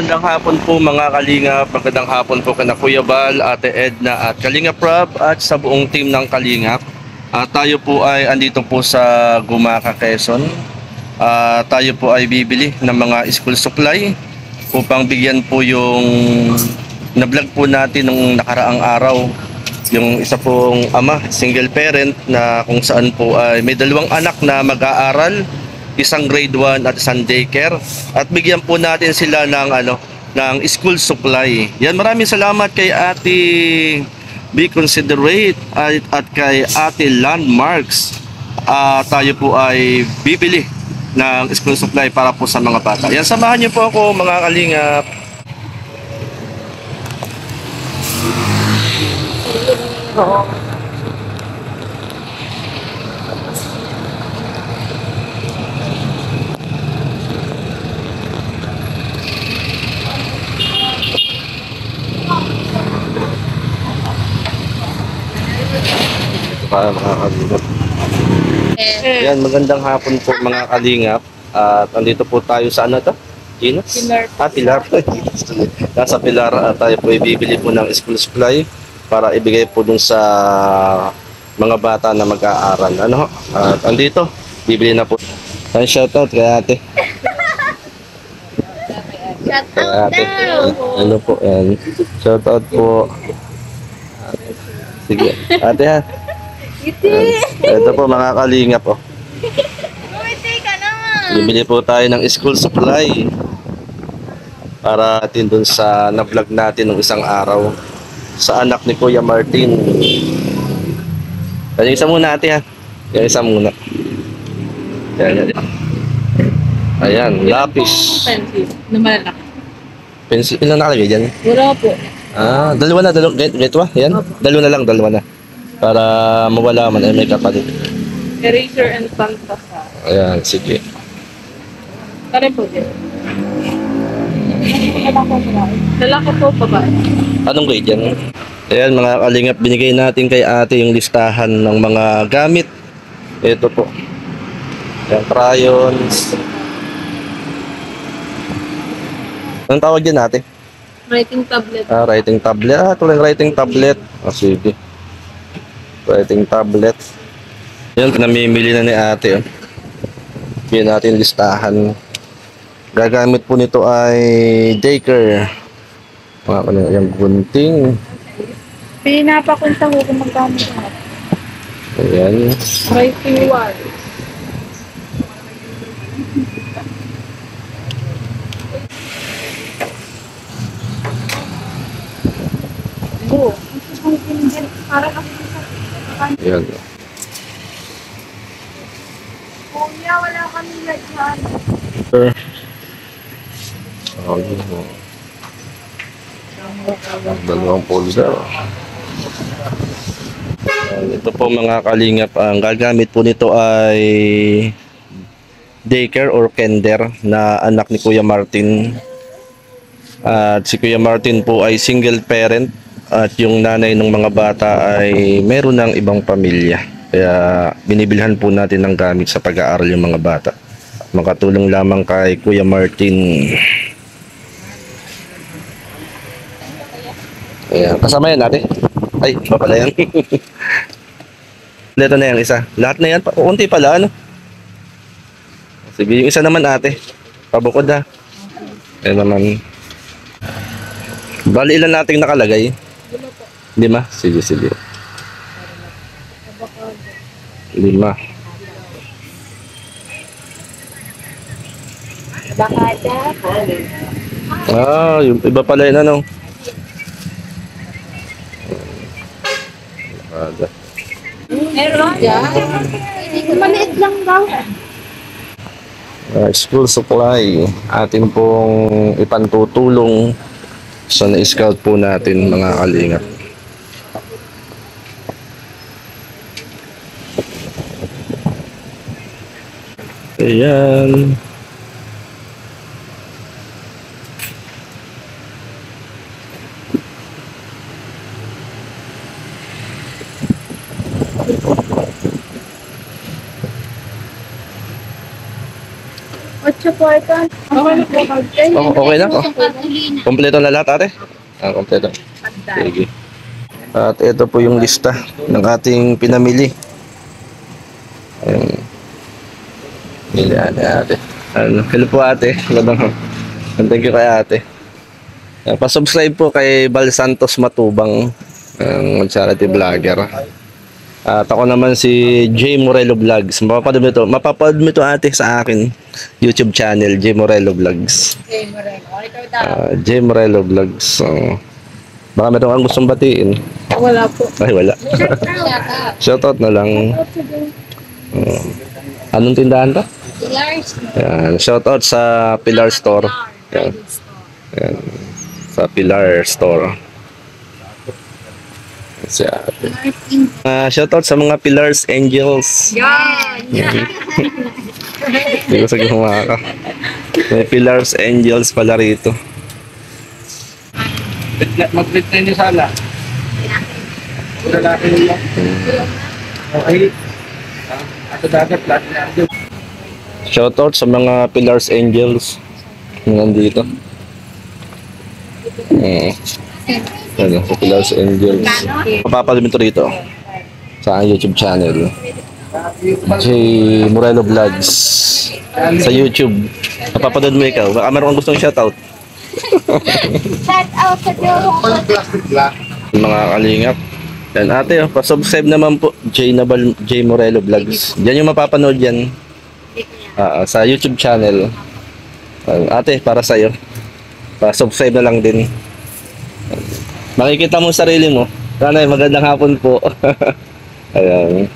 Magandang hapon po mga Kalingap, magandang hapon po kana Kuya Bal, Ate Edna at Kalingap Rob at sa buong team ng Kalingap. Tayo po ay andito po sa Gumaca, Quezon. Tayo po ay bibili ng mga school supply upang bigyan po yung na-vlog po natin nung nakaraang araw. Yung isa pong ama, single parent na kung saan po ay may dalawang anak na mag-aaral, isang grade 1 at isang daycare, at bigyan po natin sila ng ng school supply. Yan, maraming salamat kay Ate Be Considerate at kay Ate Landmarks. Tayo po ay bibili ng school supply para po sa mga bata. Yan, samahan niyo po ako mga Kalingap. Oo. Para mga Kalingap. Yan, magandang hapon po mga Kalingap. At andito po tayo sa ano to? Ginos? Pilar. Pilar. Nasa Pilar, tayo po ibibili po ng school supply para ibigay po dun sa mga bata na mag-aaral. Ano ho? At andito, bibili na po. Ay, shoutout kay ate. Shout Kay out ate. daw. Ano po yan? Shoutout po. Sige, ate ha. Iti. Ito po mga Kalingap oh. Umiti ka naman. Bibili po tayo ng school supply para atin dun sa na-vlog natin ng isang araw sa anak ni Kuya Martin. Yung isa muna ate ha. Yung isa muna. Yan. Ayan, lapis. Pencil. Na malalaki. Pencil, ilan nakalagay dyan? Wala po. Dalawa na, get ba? Yan? Dalawa na. Para mawala man, ay may kapalit. Eraser and pantasa. Ayan, sige. Kare po din. Lalaki po, babae. Anong grade yan? Ayan mga Kalingap, binigay natin kay ate yung listahan ng mga gamit. Ito po. Ayan, crayons. Anong tawag yan ate? Writing tablet. Writing tablet. Ito lang writing tablet. Sige. Writing tablet. Yan, pinamimili na ni ate. Yan natin listahan. Gagamit po nito ay daycare. Mga kanina, yung gunting. Pinapakunta ko kung magkano siya. Ayan. Writing wall. Oo. Para kasi Ayan. kuya, wala kami lagyan. Dalawang folder. Ito po mga Kalingap, ang gagamit po nito ay daycare or kinder na anak ni Kuya Martin. At si Kuya Martin po ay single parent at yung nanay ng mga bata ay meron ng ibang pamilya. Kaya binibilhan po natin ng gamit sa pag-aaral yung mga bata. Makatulong lamang kay Kuya Martin. Ayan, kasama yan natin. Ay, iba pala yan. Ito na yung isa. Lahat na yan, unti pala ano. Sige, yung isa naman ate. Pabukod ha. Ayan naman. Bali ilan nating nakalagay? 5? Sige. 5. Bakada. Yung iba pala yun ano. Bakada. Meron? Maliit lang daw. School supply. Atin pong ipantutulong sa na-scout po natin mga Kalingap. Ayan. supportan. Okay na po. Okay na? Kompleto na lahat, ate? Kompleto. Sige. At ito po yung lista ng ating pinamili. Ayun. Yan, ate. Hello po, ate. Thank you kay ate. Pa-subscribe po kay Bal Santos Matubang, ang charity vlogger. At ako naman si J Morello Vlogs. Mapapanood mo ito ate sa akin YouTube channel, J Morello Vlogs. J Morello Vlogs. So, baka meron kang gustong batiin. Wala po. Ay, wala. Shoutout na lang. Anong tindahan to? Yan. Shoutout sa Pilar Store. Yan. Yan. Sa Pilar Store. Si ate. Shoutout sa mga Pilars Angels. Hindi ko sige humaka. May Pilars Angels pala rito. Mag-fit na niyo sana. Lalaki nila. Okay. Ato dagat, lahat na ando. Shoutout sa mga Pilars Angels. Nandito. Ano, sa Pilars Angels. Papapalimi ito rito. Sa aking YouTube channel. J Morello Vlogs. Sa YouTube. Napapanood mo ikaw. Baka meron kang gustong shoutout. Shout out sa Mga kalingap. Yan ate, pa-subscribe naman po J Morello Vlogs. Diyan yung mapapanood yan. Sa YouTube channel. Ate, para sa'yo. Pa-subscribe na lang din. Makikita mo sarili mo. Nanay, magandang hapon po. Ayan.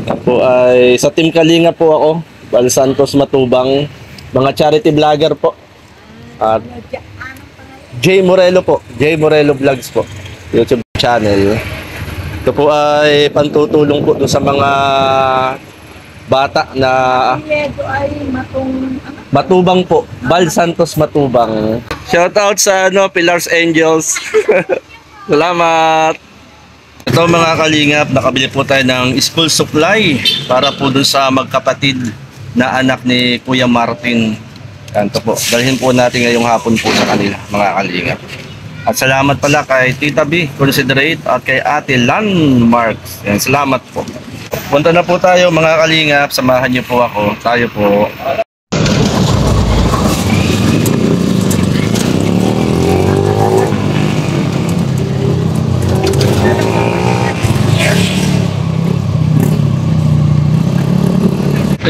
Ako ay sa Team Kalinga po ako. Bal Santos Matubang. Mga charity vlogger po. At J Morello po. J Morello Vlogs po. YouTube channel. Ito po ay pantutulong po dun sa mga bata na Matubang po. Bal Santos Matubang. Shoutout sa Pilars Angels. Salamat. Ito mga kalingap, nakabili po tayo ng school supply para po dun sa magkapatid na anak ni Kuya Martin. Yan po. Dalhin po natin ngayong hapon po sa kanila, mga kalingap. At salamat pala kay Tita B, Considerate, at kay Ate Landmarks. Yan, salamat po. Punta na po tayo mga kalingap, samahan niyo po ako. Tayo po.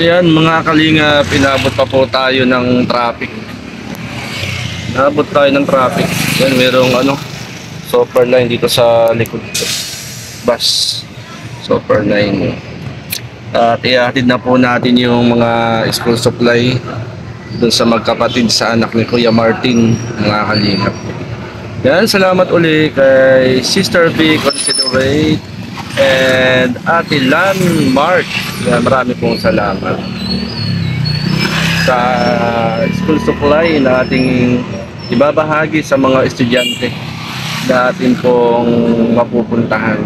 Ayan mga kalingap, inabot pa po tayo ng traffic. Inabot tayo ng traffic. Yan, merong super line dito sa likod. Bus. Super line. At ihatid na po natin yung mga school supply dun sa magkapatid sa anak ni Kuya Martin, mga kalingap. Yan, salamat uli kay Sister B, Considerate, and Ate Landmark. Yan, marami pong salamat sa school supply na ating ibabahagi sa mga estudyante na atin pong mapupuntahan.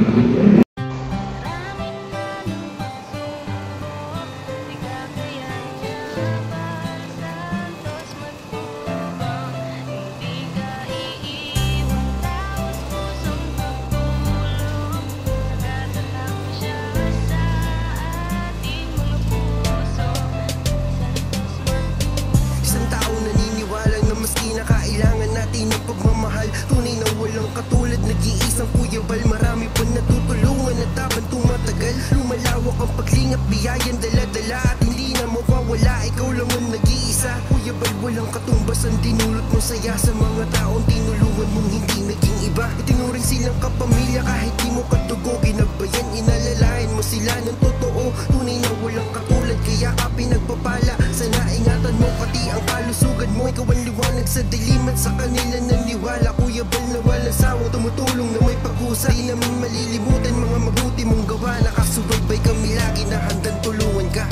Katulad nag-iisang Kuya Bal, marami pa natutulungan at habang tumatagal lumalawak ang paglingap, biyayan dala-dala at hindi na mawawala, ikaw lang ang nag-iisa. Kuya Bal, walang katumbas ang dinulot mo saya sa mga taong tinulungan mong hindi naging iba. Itinuring silang kapamilya kahit di mo katugo, ginagbayan, inalalayan mo sila ng totoo. Tunay na walang katulad, kaya ka pinagpapala. Sana ingatan mo pati ang kalusugan mo, ikaw ang liwanag sa dilim at sa kanila naniwala. Kuya Bal na walang sawang tumutulong na may pag-usa, di namin malilimutan mga mabuti mong gawa. Nakasubaybay kami lagi na handang tulungan ka.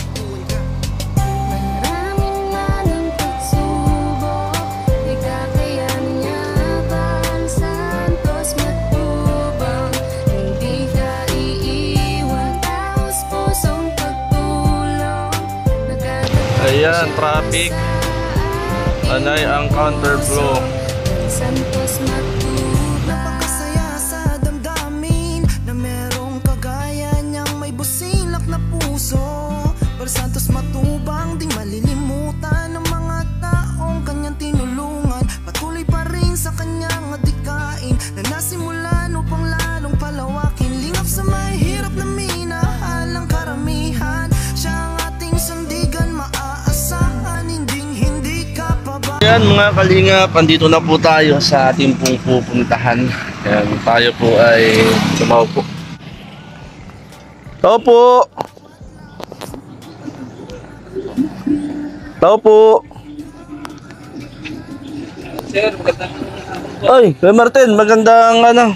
Maraming manang pagsubok, di kakayanin niya Bal Santos Matubang. Hindi ka iiwan, taos pusong pagtulong. Ayan Ayan, traffic. Anay ang counterflow. Santos Matubang. Napakasaya sa damdamin na merong kagaya niyang may busilak na puso. Pero Santos Matubang, di malilimutan ng mga taong kanyang tinulungan. Patuloy pa rin sa kanyang adikain na nasimulan upang lalong palawakin. Lingap sa may hirap na minahal ng karamihan. Siya ang ating sandigan, maaasahan, hindi ka pa ba? Ayan mga kalingap, andito na po tayo sa ating pong pupuntahan. Ayan, tayo po ay sumaupo. Tao po! Tao po! Sir, magandang Ay, Kuya Martin, magandang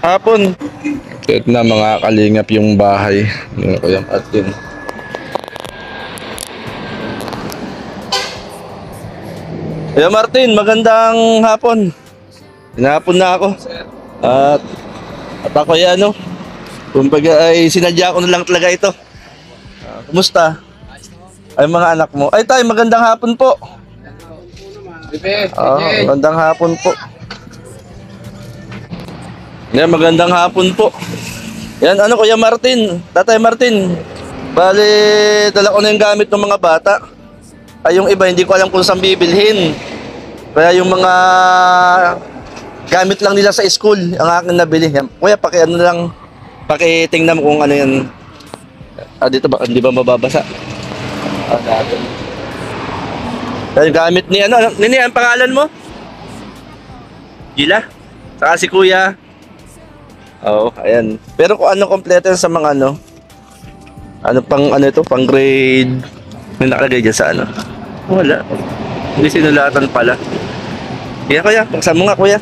hapon. Ito na mga kalingap yung bahay ng Kuya Martin. Kuya Martin, magandang hapon. Hinapon na ako. At ako ay kumbaga ay sinadya ko na lang talaga ito. Kumusta? Ay mga anak mo. Ay tay, magandang hapon po. Bebe, Magandang hapon po. Yan, magandang hapon po. Yan, Kuya Martin, Tatay Martin. Bali, dala ko na yung gamit ng mga bata. Ay, yung iba, hindi ko alam kung saan bibilhin. Kaya yung mga gamit lang nila sa school, ang akin nabili. Yan. Kuya, pakitingnan mo kung ano yan. Dito ba, hindi ba mababasa? Dati. Yung gamit ni Nini, ang pangalan mo? Gila? Saka si Kuya. Oo, ayan. Pero kung ano kompleto yan sa mga pang grade. May nakalagay dyan sa Wala. Hindi sinulatan pala. Kaya Kuya, paksa mo nga Kuya.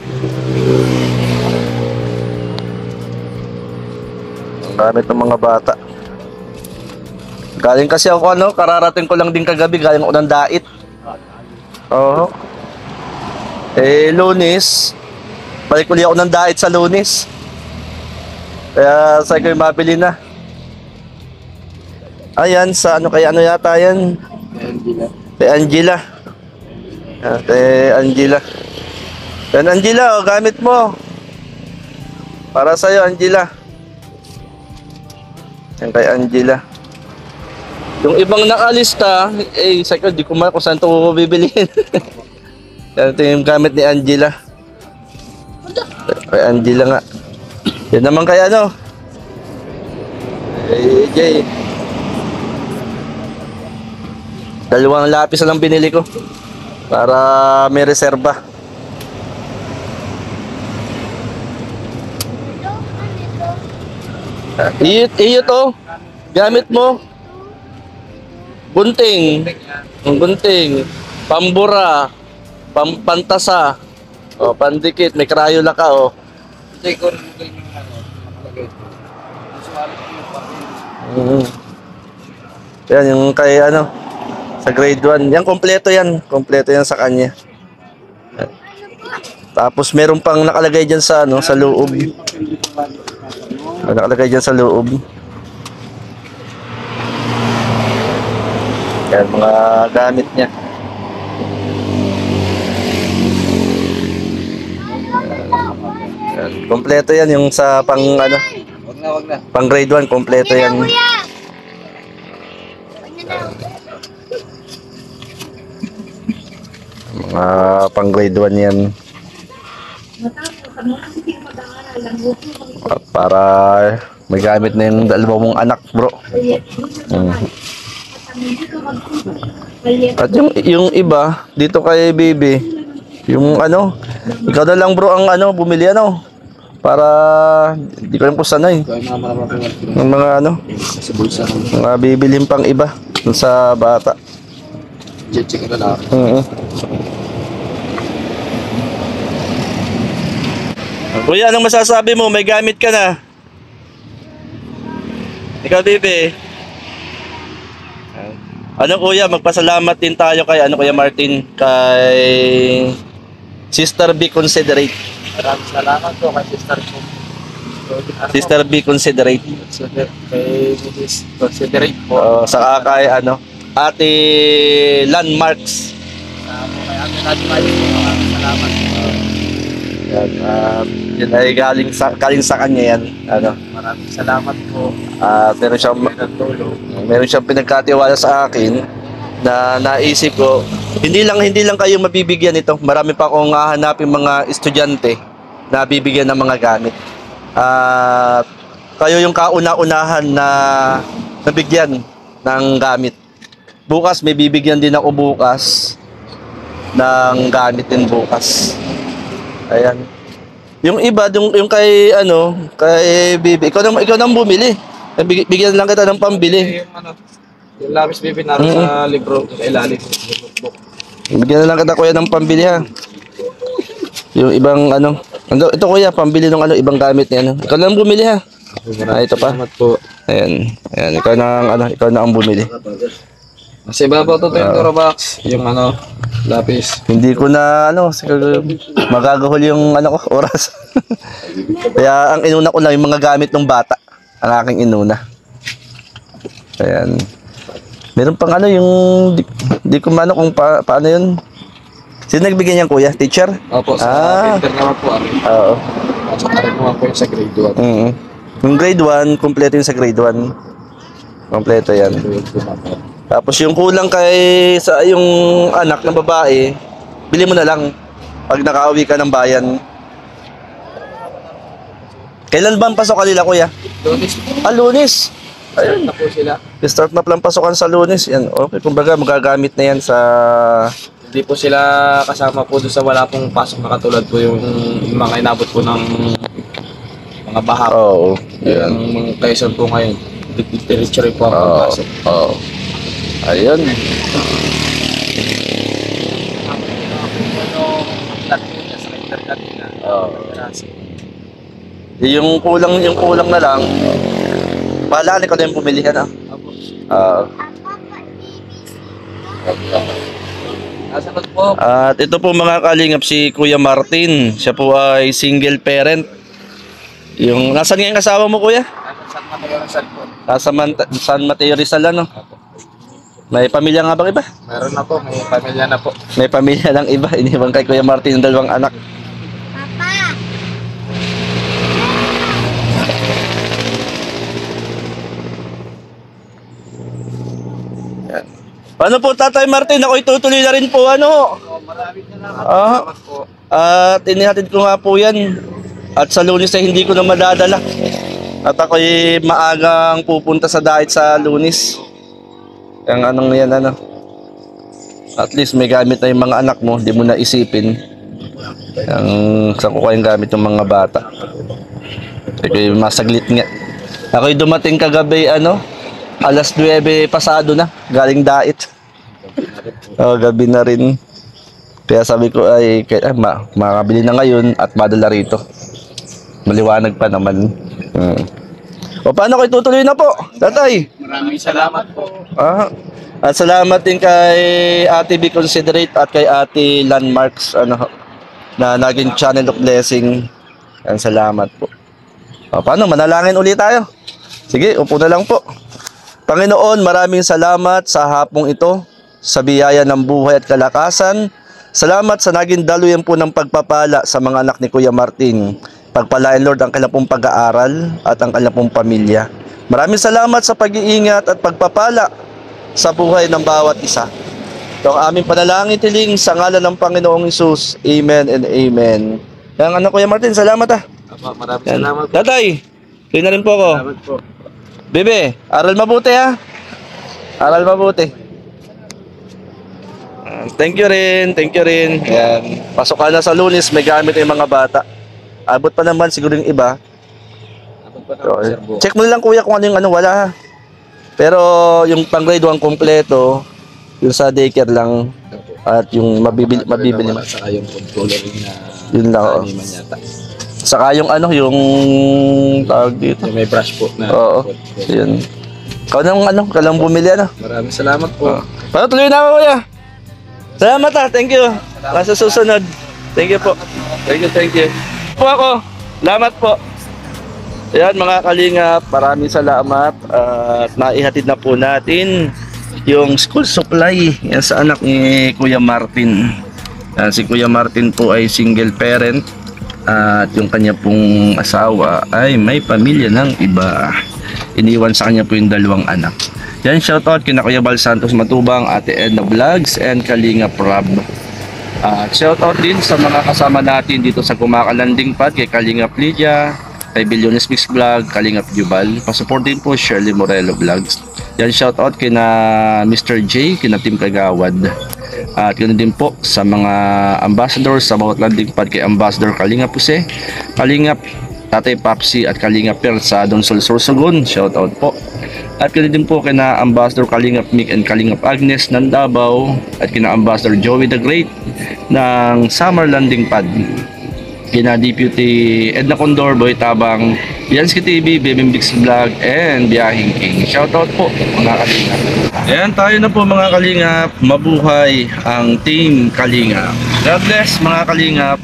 Ang gamit ng mga bata. Galing kasi ako kararating ko lang din kagabi, galing ako ng dait. Oo. Lunes, balik uli ako ng dait sa Lunes. Kaya sa'yo ko yung mabili na. Ayan, sa yata yan? Kay Angela. Kay Angela. Yan Angela, gamit mo. Para sa'yo, Angela. Yan kay Angela. Yung ibang nakalista, sa ko, di ko kung saan ito bibilihin. Ito yung gamit ni Angela. Kay Angela nga. Yan naman kay Jay. Dalawang lapis na lang binili ko. Para may reserba. Iyo to. Gamit mo. Gunting, pambura, pantasa, pandikit, may Crayola ka Ito ko rin yung nakalagay. Yan yung kay sa grade 1. Yan kompleto yan sa kanya. Tapos meron pang nakalagay diyan sa sa loob. Nakalagay diyan sa loob. Yan, mga gamit niya. Yan, kompleto yan yung sa pang Wag na. pang grade 1, kompleto yan. Mga pang grade 1 yan. Para may gamit na yung dalawa mong anak, bro. At yung iba dito kay Baby, yung ikaw na lang bro ang bumili para di ko rin kung sana ng mga Sa bulsa. mga bibilhin pang iba dun sa bata. Check it out. Kuya, anong masasabi mo? May gamit ka na. Ikaw, Baby. Kuya, magpasalamat din tayo kay Kuya Martin, kay Sister B Considerate. Maraming salamat po kay Sister po. Sister B Considerate. Kay Mrs. Considerate po. Saka kay Ate Landmarks. Kaya salamat po. Yan, yun ay galing sa kanya yan. Ano? Maraming salamat po. Meron siyang pinagkatiwala sa akin na naisip ko, hindi lang kayo mabibigyan nito. Marami pa akong hahanapin mga estudyante na bibigyan ng mga gamit. Kayo yung kauna-unahan na nabigyan ng gamit. Bukas may bibigyan din ako bukas ng gamit din bukas. Ayan. Yung iba, yung kay Bibi, ikaw nang bumili. Bigyan lang kita ng pambili. Yung labis bibi naroon sa libro, sa ilalim ng notebook. Bigyan na lang kita kuya ng pambili ha. Yung ibang ito kuya, pambili ng ibang gamit niya Ikaw lang bumili ha. Ito pa. Salamat po. Ayan, ikaw na ang bumili. Kasi ibabaw to yung Durabox, yung lapis. Hindi ko na siguro magagahol yung oras. Kaya ang inuna ko lang yung mga gamit ng bata. Ang aking inuna. Ayan. Meron pang yung di ko mano kung paano yun. Sino nagbigay niyan kuya? Teacher? Opo, sa printer naman po amin. Oo. At saka rin naman po yung sa grade 1. Yung grade 1, kompleto yung sa grade 1. Kompleto yan. Tapos yung kulang sa yung anak na babae, bili mo na lang pag nakauwi ka ng bayan. Kailan ba ang pasok kanila kuya? Lunes po. Lunes. Ayun. Na po sila. Start na lang pasokan sa Lunes. Yan. Okay, kumbaga magagamit na yan sa... Hindi po sila kasama po doon sa wala pong pasok na katulad po yung mga inabot po ng mga baha. Oo. Yan. Yung mga Quezon po ngayon. Diretso rin po ang pasok. Oo. Ayun. Yung kulang na lang. Bahala ko na yung pumili ka na. At ito po mga kalingap si Kuya Martin. Siya po ay single parent. Nasaan nga yung kasama mo kuya? Nasa San Mateo Rizal May pamilya nga bang iba? Meron na po, may pamilya na po. May pamilya lang iba. Iniwan kay Kuya Martin ng 2 anak. Papa! Paano po Tatay Martin? Ako itutuloy na rin po Maraming salamat po. At inihatid ko nga po yan. At sa Lunes ay hindi ko na madadala. At ako'y maagang pupunta sa diet sa Lunes. Ang yan At least may gamit na yung mga anak mo, hindi mo na isipin. Saan ko kayong gamit ng mga bata. Ako'y masaglit nga. Ako'y dumating kagabi, alas 9 pasado na, galing diet. Gabi na rin. Kaya sabi ko ay makabili na ngayon at madala rito. Maliwanag pa naman. O paano ko itutuloy na po, Tatay? Maraming salamat po. At salamat din kay Ate Be Considerate at kay Ate Landmarks na naging channel of blessing. Yan, salamat po. O, paano? Manalangin ulit tayo. Sige, upo na lang po. Panginoon, maraming salamat sa hapong ito, sa biyaya ng buhay at kalakasan. Salamat sa naging daluyan po ng pagpapala sa mga anak ni Kuya Martin. Pagpalain Lord ang kanilang pong pag-aaral at ang kanilang pong pamilya. Maraming salamat sa pag-iingat at pagpapala sa buhay ng bawat isa. Ito ang aming panalangin tiling sa ngalan ng Panginoong Hesus. Amen and amen. Yan Kuya Martin, salamat Maraming salamat po. Tatay, kayo na rin po ako. Salamat po. Bebe, aral mabuti ha. Aral mabuti. Thank you rin. Yan. Pasok ka na sa Lunes, may gamit yung mga bata. Abot pa naman siguro yung iba. Check mo lang kuya kung ano yung wala ha. Pero yung pang grade 1 kompleto, yung sa daycare lang at yung mabibili mo. Saka yung controller na yun lang. animan yata. Saka yung yung tawag dito. Yung may brush po na. Oo. Yun. Ka lang bumili Maraming salamat po. Paano tuloy na ako kuya? Salamat Thank you. Nasa susunod. Thank you po. Thank you. Po ako. Salamat po. Ayan mga kalingap, maraming salamat at naihatid na po natin yung school supply yan sa anak ni Kuya Martin. Si Kuya Martin po ay single parent at yung kanya pong asawa ay may pamilya ng iba. Iniwan sa kanya po yung 2 anak. Yan, shoutout kina Kuya Bal Santos Matubang, Ate Edna Vlogs and Kalinga Prab. At shoutout din sa mga kasama natin dito sa Gumakalanding Pad, kay Kalinga Lydia, kay Billiones Mix Vlog, Kalingap Jubal. Pasupport din po Shirley Morello Vlogs. Yan, shoutout kina Mr. J, kina Team Kagawad. At ganoon din po sa mga ambassadors sa bawat landing pad, kay Ambassador Kalingap Jose, Kalingap Tatay Papsi at Kalingap Per sa Donsol Sorsogon. Shoutout po. At ganoon din po kina Ambassador Kalingap Mick and Kalingap Agnes ng Davao at kina Ambassador Joey the Great ng Summer Landing Pad, kina Deputy Edna Condor, Boy Tabang, Yansky TV, Bebem Bix Vlog, and Biyahing King. Shoutout po mga Kalingap. Ayan, tayo na po mga Kalingap. Mabuhay ang Team Kalingap. God bless mga Kalingap.